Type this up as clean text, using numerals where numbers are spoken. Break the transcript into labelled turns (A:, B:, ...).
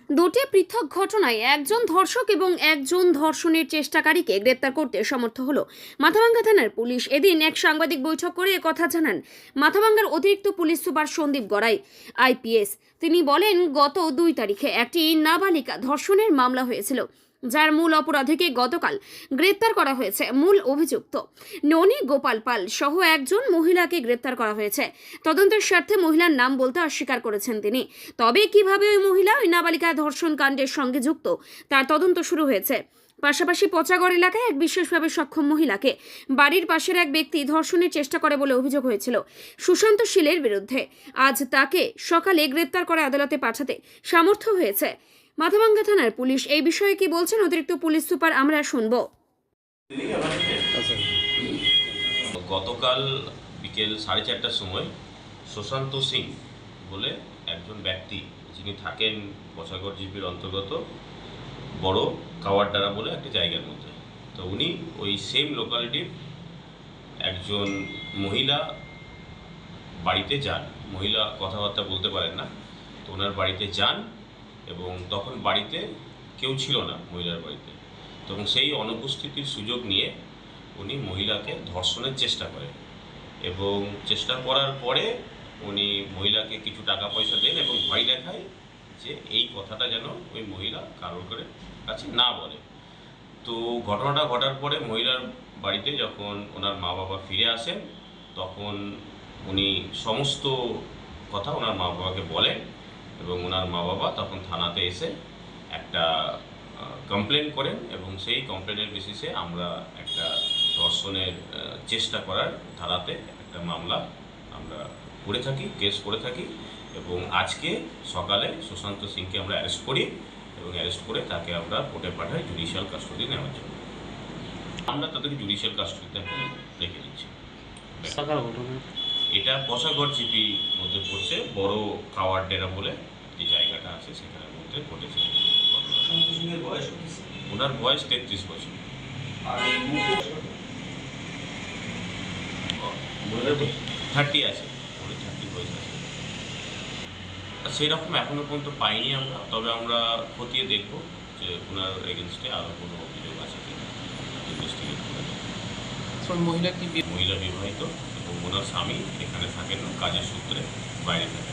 A: দুটি পৃথক ঘটনায় একজন ধর্ষক এবং একজন ধর্ষণের চেষ্টাকারীকে গ্রেপ্তার করতে সমর্থ হলো মাথাভাঙ্গা থানার পুলিশ। এদিন এক সাংবাদিক বৈঠক করে একথা জানান মাথাভাঙ্গার অতিরিক্ত police super Sandip Garai IPS. তিনি বলেন, গত 2 তারিখে একটি নাবালিকা ধর্ষণের মামলা হয়েছিল, যার মূল অপরাধীকে গতকাল গ্রেপ্তার করা হয়েছে। মূল অভিযুক্ত ননী গোপাল পাল সহ একজন মহিলাকে গ্রেপ্তার করা হয়েছে। তদন্তের স্বার্থে মহিলার নাম বলতে অস্বীকার করেছেন তিনি। তবে কিভাবে ওই মহিলা ওই নাবালিকা ধর্ষণ কাণ্ডের সঙ্গে যুক্ত তার তদন্ত শুরু হয়েছে। পাশাপাশি পচাগড় এলাকায় এক বিশেষভাবে সক্ষম মহিলাকে বাড়ির পাশের এক ব্যক্তি ধর্ষণের চেষ্টা করে বলে অভিযোগ হয়েছিল সুশান্ত শীলের বিরুদ্ধে। আজ তাকে সকালে গ্রেপ্তার করে আদালতে পাঠাতে সামর্থ্য হয়েছে মাথাভাঙ্গা থানার পুলিশ। এই বিষয়ে কি বলছেন অতিরিক্ত পুলিশ সুপার, আমরা শুনবো।
B: গতকাল বিকেল 4:30টার সময় সুশান্ত সিং বলে একজন ব্যক্তি, যিনি থাকেন পচাগড় জিপির অন্তর্গত বড় কাওয়ারডারা বলে একটা জায়গার মধ্যে, তো উনি ওই সেম লোকালিটির একজন মহিলা বাড়িতে যান। মহিলা কথাবার্তা বলতে পারেন না, তো ওনার বাড়িতে যান এবং তখন বাড়িতে কেউ ছিল না মহিলার বাড়িতে। তখন সেই অনুপস্থিতির সুযোগ নিয়ে উনি মহিলাকে ধর্ষণের চেষ্টা করেন এবং চেষ্টা করার পরে উনি মহিলাকে কিছু টাকা পয়সা দেন এবং ভয় দেখায় যে এই কথাটা যেন ওই মহিলা কারোর কাছে না বলে। তো ঘটনাটা ঘটার পরে মহিলার বাড়িতে যখন ওনার মা বাবা ফিরে আসেন, তখন উনি সমস্ত কথা ওনার মা বাবাকে বলেন এবং ওনার মা বাবা তখন থানাতে এসে একটা কমপ্লেন করেন এবং সেই কমপ্লেনের বেসিসে আমরা একটা ধর্ষণের চেষ্টা করার ধারাতে একটা মামলা আমরা করে থাকি, কেস করে থাকি এবং আজকে সকালে সুশান্ত সিংকে আমরা অ্যারেস্ট করি এবং অ্যারেস্ট করে তাকে আমরা কোর্টে পাঠাই জুডিশিয়াল কাস্টডি নেওয়ার জন্য। আমরা তাদেরকে জুডিশিয়াল কাস্টডিতে রেখে দিচ্ছি। এটা পচাগড় জিপি মধ্যে পড়ছে, বড় কাওয়ারডেরা বলে যে জায়গাটা আছে সেখানের মধ্যে ঘটেছে। ওনার বয়স 33 বছর। 30 আছে, 30 বয়স আছে। সেই রকম এখনো পর্যন্ত পাইনি আমরা, তবে আমরা খতিয়ে দেখব যে ওনার এগেনস্টে আরও কোনো অভিযোগ আছে কিনা, ইনভেস্টিগেট করে। মহিলা বিবাহিত এবং ওনার স্বামী এখানে থাকেন না, কাজের সূত্রে বাইরে থাকেন।